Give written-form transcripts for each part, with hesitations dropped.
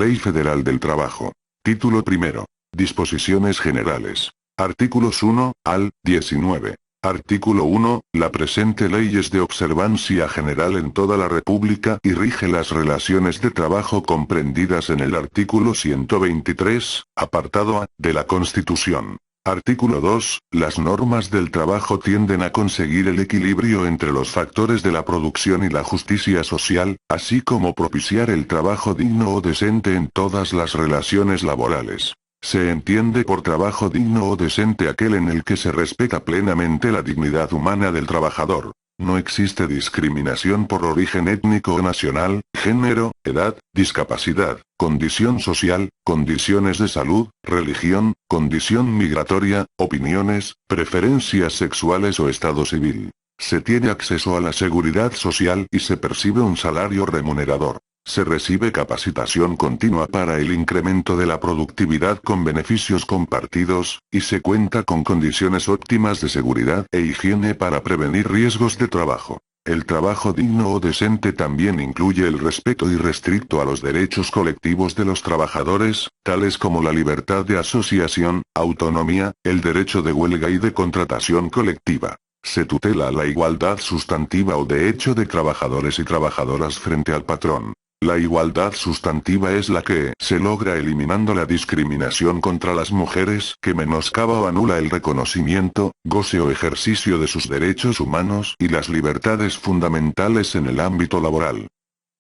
Ley Federal del Trabajo. Título primero. Disposiciones generales. Artículos 1 al 19. Artículo 1. La presente ley es de observancia general en toda la República y rige las relaciones de trabajo comprendidas en el artículo 123, apartado A, de la Constitución. Artículo 2. Las normas del trabajo tienden a conseguir el equilibrio entre los factores de la producción y la justicia social, así como propiciar el trabajo digno o decente en todas las relaciones laborales. Se entiende por trabajo digno o decente aquel en el que se respeta plenamente la dignidad humana del trabajador. No existe discriminación por origen étnico o nacional, género, edad, discapacidad, condición social, condiciones de salud, religión, condición migratoria, opiniones, preferencias sexuales o estado civil. Se tiene acceso a la seguridad social y se percibe un salario remunerador. Se recibe capacitación continua para el incremento de la productividad con beneficios compartidos, y se cuenta con condiciones óptimas de seguridad e higiene para prevenir riesgos de trabajo. El trabajo digno o decente también incluye el respeto irrestricto a los derechos colectivos de los trabajadores, tales como la libertad de asociación, autonomía, el derecho de huelga y de contratación colectiva. Se tutela la igualdad sustantiva o de hecho de trabajadores y trabajadoras frente al patrón. La igualdad sustantiva es la que se logra eliminando la discriminación contra las mujeres que menoscaba o anula el reconocimiento, goce o ejercicio de sus derechos humanos y las libertades fundamentales en el ámbito laboral.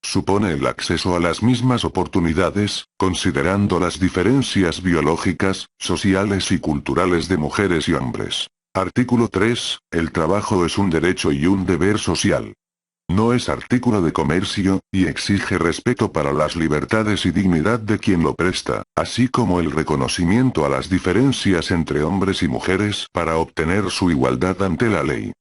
Supone el acceso a las mismas oportunidades, considerando las diferencias biológicas, sociales y culturales de mujeres y hombres. Artículo 3. El trabajo es un derecho y un deber social. No es artículo de comercio, y exige respeto para las libertades y dignidad de quien lo presta, así como el reconocimiento a las diferencias entre hombres y mujeres para obtener su igualdad ante la ley.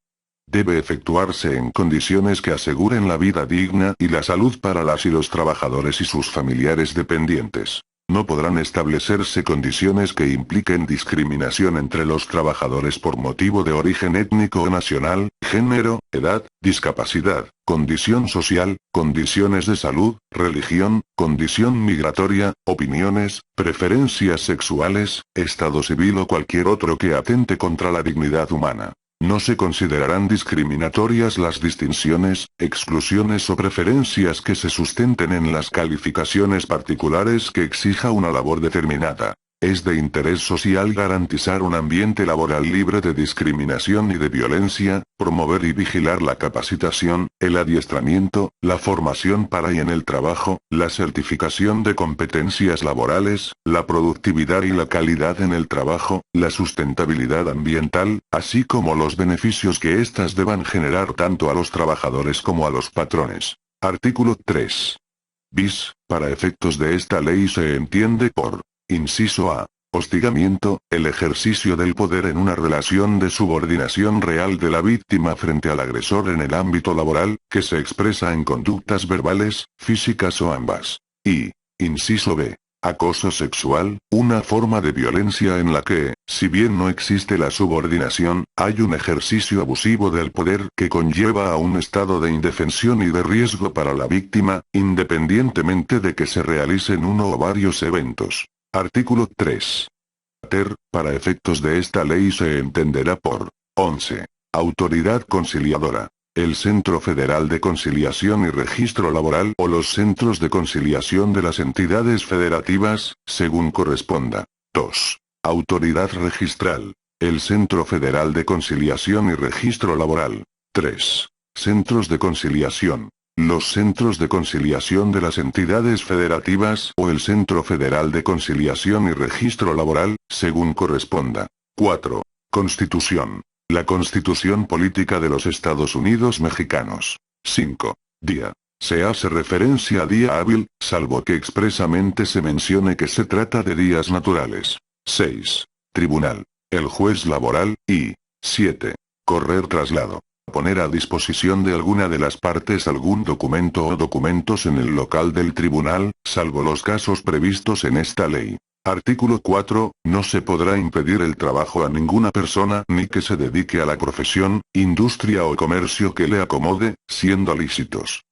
Debe efectuarse en condiciones que aseguren la vida digna y la salud para las y los trabajadores y sus familiares dependientes. No podrán establecerse condiciones que impliquen discriminación entre los trabajadores por motivo de origen étnico o nacional, género, edad, discapacidad, condición social, condiciones de salud, religión, condición migratoria, opiniones, preferencias sexuales, estado civil o cualquier otro que atente contra la dignidad humana. No se considerarán discriminatorias las distinciones, exclusiones o preferencias que se sustenten en las calificaciones particulares que exija una labor determinada. Es de interés social garantizar un ambiente laboral libre de discriminación y de violencia, promover y vigilar la capacitación, el adiestramiento, la formación para y en el trabajo, la certificación de competencias laborales, la productividad y la calidad en el trabajo, la sustentabilidad ambiental, así como los beneficios que éstas deban generar tanto a los trabajadores como a los patrones. Artículo 3. Bis, para efectos de esta ley se entiende por inciso A. Hostigamiento, el ejercicio del poder en una relación de subordinación real de la víctima frente al agresor en el ámbito laboral, que se expresa en conductas verbales, físicas o ambas. Y, inciso B. Acoso sexual, una forma de violencia en la que, si bien no existe la subordinación, hay un ejercicio abusivo del poder que conlleva a un estado de indefensión y de riesgo para la víctima, independientemente de que se realicen uno o varios eventos. Artículo 3. Para efectos de esta ley se entenderá por 11. Autoridad conciliadora. El Centro Federal de Conciliación y Registro Laboral o los centros de conciliación de las entidades federativas, según corresponda. 2. Autoridad registral. El Centro Federal de Conciliación y Registro Laboral. 3. Centros de conciliación. Los centros de conciliación de las entidades federativas o el Centro Federal de Conciliación y Registro Laboral, según corresponda. 4. Constitución. La Constitución Política de los Estados Unidos Mexicanos. 5. Día. Se hace referencia a día hábil, salvo que expresamente se mencione que se trata de días naturales. 6. Tribunal. El juez laboral, y 7. Correr traslado. Poner a disposición de alguna de las partes algún documento o documentos en el local del tribunal, salvo los casos previstos en esta ley. Artículo 4. No se podrá impedir el trabajo a ninguna persona ni que se dedique a la profesión, industria o comercio que le acomode, siendo lícitos.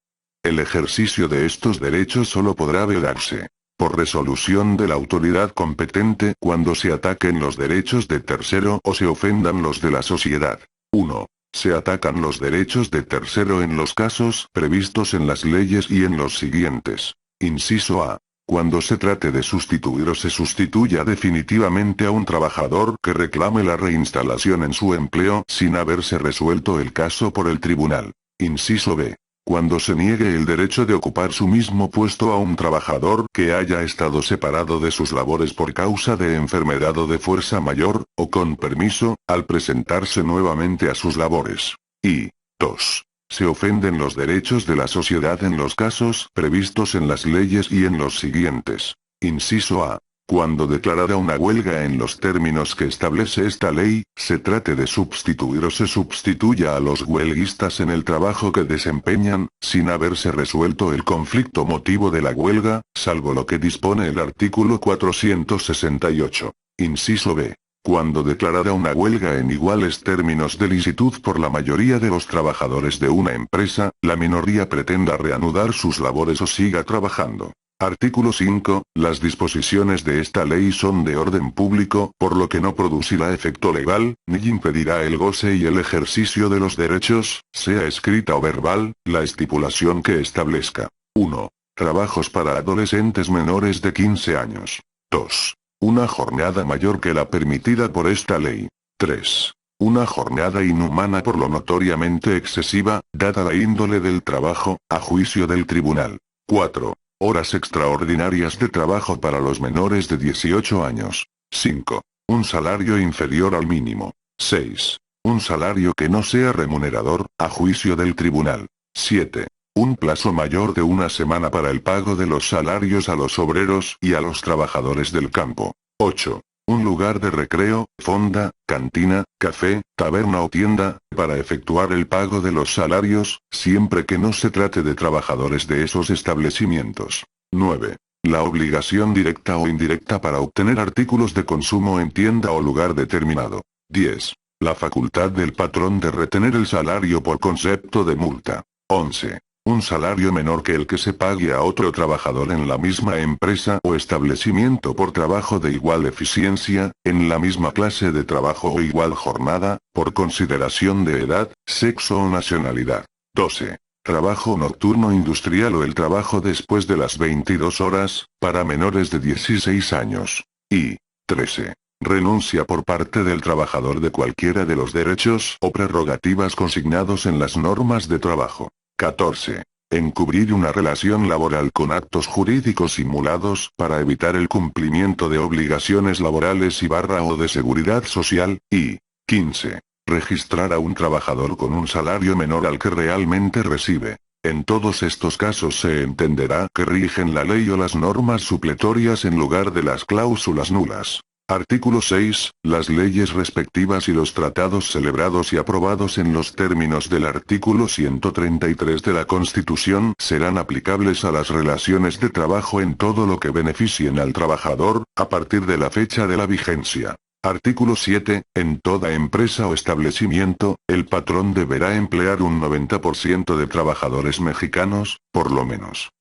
El ejercicio de estos derechos solo podrá vedarse por resolución de la autoridad competente cuando se ataquen los derechos de tercero o se ofendan los de la sociedad. 1. Se atacan los derechos de tercero en los casos previstos en las leyes y en los siguientes. Inciso A. Cuando se trate de sustituir o se sustituya definitivamente a un trabajador que reclame la reinstalación en su empleo sin haberse resuelto el caso por el tribunal. Inciso B. Cuando se niegue el derecho de ocupar su mismo puesto a un trabajador que haya estado separado de sus labores por causa de enfermedad o de fuerza mayor, o con permiso, al presentarse nuevamente a sus labores. Y 2. Se ofenden los derechos de la sociedad en los casos previstos en las leyes y en los siguientes. Inciso A. Cuando declarada una huelga en los términos que establece esta ley, se trate de sustituir o se sustituya a los huelguistas en el trabajo que desempeñan, sin haberse resuelto el conflicto motivo de la huelga, salvo lo que dispone el artículo 468. Inciso B. Cuando declarada una huelga en iguales términos de licitud por la mayoría de los trabajadores de una empresa, la minoría pretenda reanudar sus labores o siga trabajando. Artículo 5. Las disposiciones de esta ley son de orden público, por lo que no producirá efecto legal, ni impedirá el goce y el ejercicio de los derechos, sea escrita o verbal, la estipulación que establezca. 1. Trabajos para adolescentes menores de 15 años. 2. Una jornada mayor que la permitida por esta ley. 3. Una jornada inhumana por lo notoriamente excesiva, dada la índole del trabajo, a juicio del tribunal. 4. Horas extraordinarias de trabajo para los menores de 18 años. 5. Un salario inferior al mínimo. 6. Un salario que no sea remunerador, a juicio del tribunal. 7. Un plazo mayor de una semana para el pago de los salarios a los obreros y a los trabajadores del campo. 8. Un lugar de recreo, fonda, cantina, café, taberna o tienda, para efectuar el pago de los salarios, siempre que no se trate de trabajadores de esos establecimientos. 9. La obligación directa o indirecta para obtener artículos de consumo en tienda o lugar determinado. 10. La facultad del patrón de retener el salario por concepto de multa. 11. Un salario menor que el que se pague a otro trabajador en la misma empresa o establecimiento por trabajo de igual eficiencia, en la misma clase de trabajo o igual jornada, por consideración de edad, sexo o nacionalidad. 12. Trabajo nocturno industrial o el trabajo después de las 22 horas, para menores de 16 años. Y 13. Renuncia por parte del trabajador de cualquiera de los derechos o prerrogativas consignados en las normas de trabajo. 14. Encubrir una relación laboral con actos jurídicos simulados para evitar el cumplimiento de obligaciones laborales o de seguridad social, y 15. Registrar a un trabajador con un salario menor al que realmente recibe. En todos estos casos se entenderá que rigen la ley o las normas supletorias en lugar de las cláusulas nulas. Artículo 6. Las leyes respectivas y los tratados celebrados y aprobados en los términos del artículo 133 de la Constitución serán aplicables a las relaciones de trabajo en todo lo que beneficien al trabajador, a partir de la fecha de la vigencia. Artículo 7. En toda empresa o establecimiento, el patrón deberá emplear un 90% de trabajadores mexicanos, por lo menos.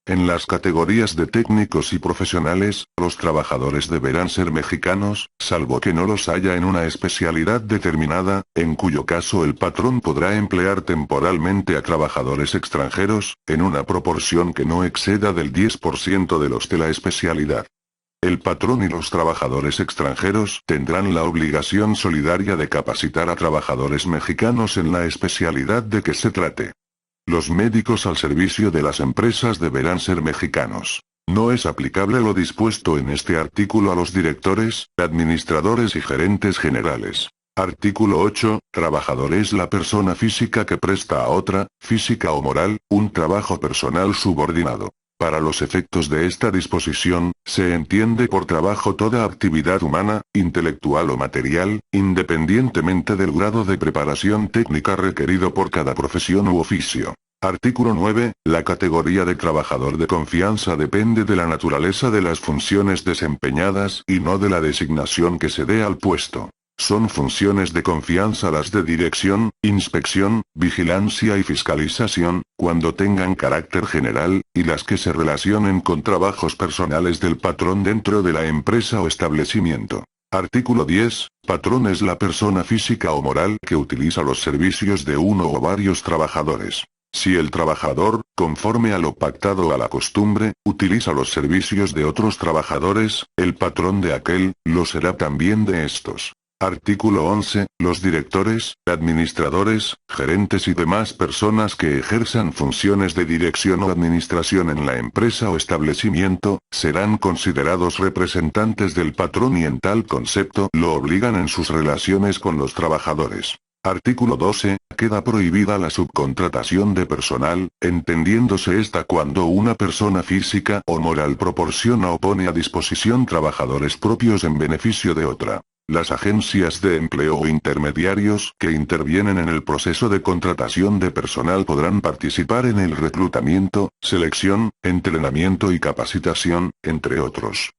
En las categorías de técnicos y profesionales, los trabajadores deberán ser mexicanos, salvo que no los haya en una especialidad determinada, en cuyo caso el patrón podrá emplear temporalmente a trabajadores extranjeros, en una proporción que no exceda del 10% de los de la especialidad. El patrón y los trabajadores extranjeros tendrán la obligación solidaria de capacitar a trabajadores mexicanos en la especialidad de que se trate. Los médicos al servicio de las empresas deberán ser mexicanos. No es aplicable lo dispuesto en este artículo a los directores, administradores y gerentes generales. Artículo 8. Trabajador es la persona física que presta a otra, física o moral, un trabajo personal subordinado. Para los efectos de esta disposición, se entiende por trabajo toda actividad humana, intelectual o material, independientemente del grado de preparación técnica requerido por cada profesión u oficio. Artículo 9. La categoría de trabajador de confianza depende de la naturaleza de las funciones desempeñadas y no de la designación que se dé al puesto. Son funciones de confianza las de dirección, inspección, vigilancia y fiscalización, cuando tengan carácter general, y las que se relacionen con trabajos personales del patrón dentro de la empresa o establecimiento. Artículo 10. Patrón es la persona física o moral que utiliza los servicios de uno o varios trabajadores. Si el trabajador, conforme a lo pactado o a la costumbre, utiliza los servicios de otros trabajadores, el patrón de aquel, lo será también de estos. Artículo 11. Los directores, administradores, gerentes y demás personas que ejerzan funciones de dirección o administración en la empresa o establecimiento, serán considerados representantes del patrón y en tal concepto lo obligan en sus relaciones con los trabajadores. Artículo 12. Queda prohibida la subcontratación de personal, entendiéndose esta cuando una persona física o moral proporciona o pone a disposición trabajadores propios en beneficio de otra. Las agencias de empleo o intermediarios que intervienen en el proceso de contratación de personal podrán participar en el reclutamiento, selección, entrenamiento y capacitación, entre otros.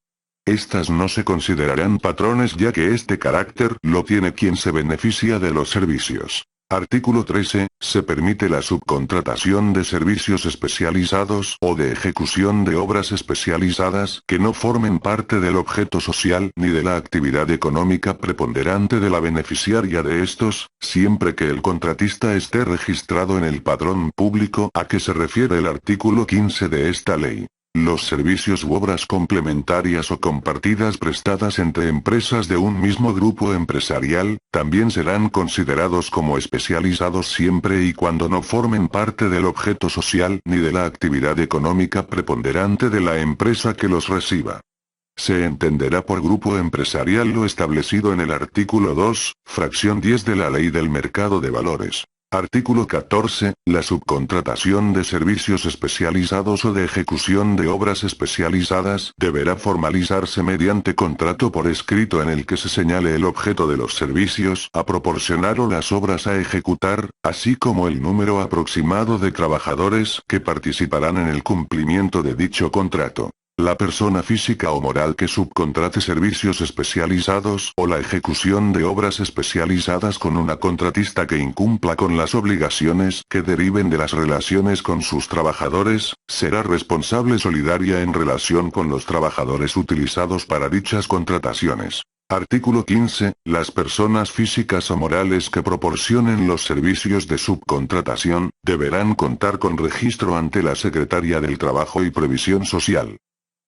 Estas no se considerarán patrones ya que este carácter lo tiene quien se beneficia de los servicios. Artículo 13. Se permite la subcontratación de servicios especializados o de ejecución de obras especializadas que no formen parte del objeto social ni de la actividad económica preponderante de la beneficiaria de estos, siempre que el contratista esté registrado en el padrón público a que se refiere el artículo 15 de esta ley. Los servicios u obras complementarias o compartidas prestadas entre empresas de un mismo grupo empresarial, también serán considerados como especializados siempre y cuando no formen parte del objeto social ni de la actividad económica preponderante de la empresa que los reciba. Se entenderá por grupo empresarial lo establecido en el artículo 2, fracción 10 de la Ley del Mercado de Valores. Artículo 14. La subcontratación de servicios especializados o de ejecución de obras especializadas deberá formalizarse mediante contrato por escrito en el que se señale el objeto de los servicios a proporcionar o las obras a ejecutar, así como el número aproximado de trabajadores que participarán en el cumplimiento de dicho contrato. La persona física o moral que subcontrate servicios especializados o la ejecución de obras especializadas con una contratista que incumpla con las obligaciones que deriven de las relaciones con sus trabajadores, será responsable solidaria en relación con los trabajadores utilizados para dichas contrataciones. Artículo 15. Las personas físicas o morales que proporcionen los servicios de subcontratación, deberán contar con registro ante la Secretaría del Trabajo y Previsión Social.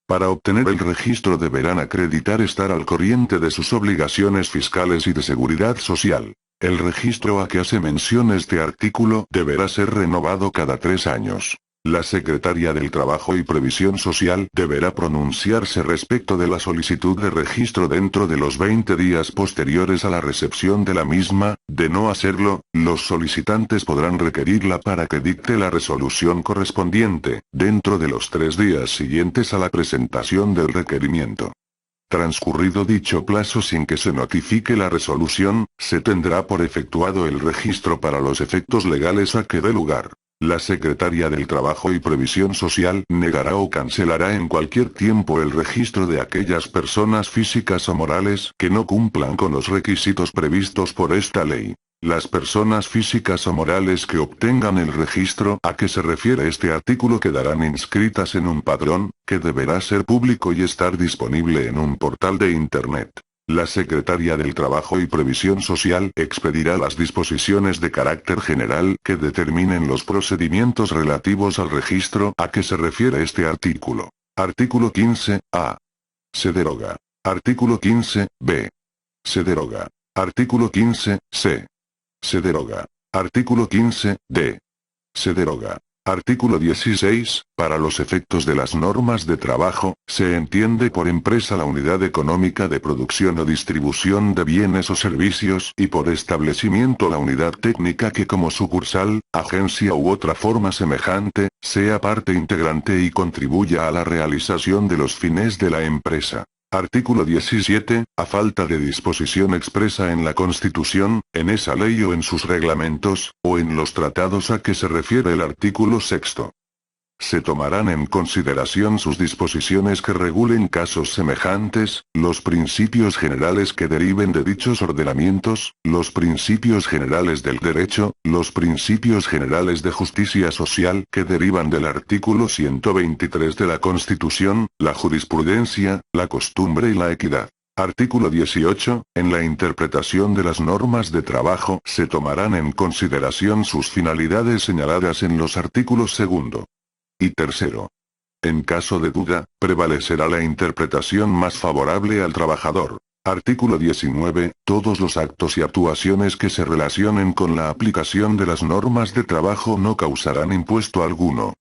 Para obtener el registro deberán acreditar estar al corriente de sus obligaciones fiscales y de seguridad social. El registro a que hace mención este artículo deberá ser renovado cada 3 años. La Secretaría del Trabajo y Previsión Social deberá pronunciarse respecto de la solicitud de registro dentro de los 20 días posteriores a la recepción de la misma. De no hacerlo, los solicitantes podrán requerirla para que dicte la resolución correspondiente, dentro de los 3 días siguientes a la presentación del requerimiento. Transcurrido dicho plazo sin que se notifique la resolución, se tendrá por efectuado el registro para los efectos legales a que dé lugar. La Secretaría del Trabajo y Previsión Social negará o cancelará en cualquier tiempo el registro de aquellas personas físicas o morales que no cumplan con los requisitos previstos por esta ley. Las personas físicas o morales que obtengan el registro a que se refiere este artículo quedarán inscritas en un padrón, que deberá ser público y estar disponible en un portal de Internet. La Secretaría del Trabajo y Previsión Social expedirá las disposiciones de carácter general que determinen los procedimientos relativos al registro a que se refiere este artículo. Artículo 15. A. Se deroga. Artículo 15. B. Se deroga. Artículo 15. C. Se deroga. Artículo 15. D. Se deroga. Artículo 16. Para los efectos de las normas de trabajo, se entiende por empresa la unidad económica de producción o distribución de bienes o servicios y por establecimiento la unidad técnica que como sucursal, agencia u otra forma semejante, sea parte integrante y contribuya a la realización de los fines de la empresa. Artículo 17. A falta de disposición expresa en la Constitución, en esa ley o en sus reglamentos, o en los tratados a que se refiere el artículo 6. Se tomarán en consideración sus disposiciones que regulen casos semejantes, los principios generales que deriven de dichos ordenamientos, los principios generales del derecho, los principios generales de justicia social que derivan del artículo 123 de la Constitución, la jurisprudencia, la costumbre y la equidad. Artículo 18. En la interpretación de las normas de trabajo se tomarán en consideración sus finalidades señaladas en los artículos 2. Y 3. En caso de duda, prevalecerá la interpretación más favorable al trabajador. Artículo 19. Todos los actos y actuaciones que se relacionen con la aplicación de las normas de trabajo no causarán impuesto alguno.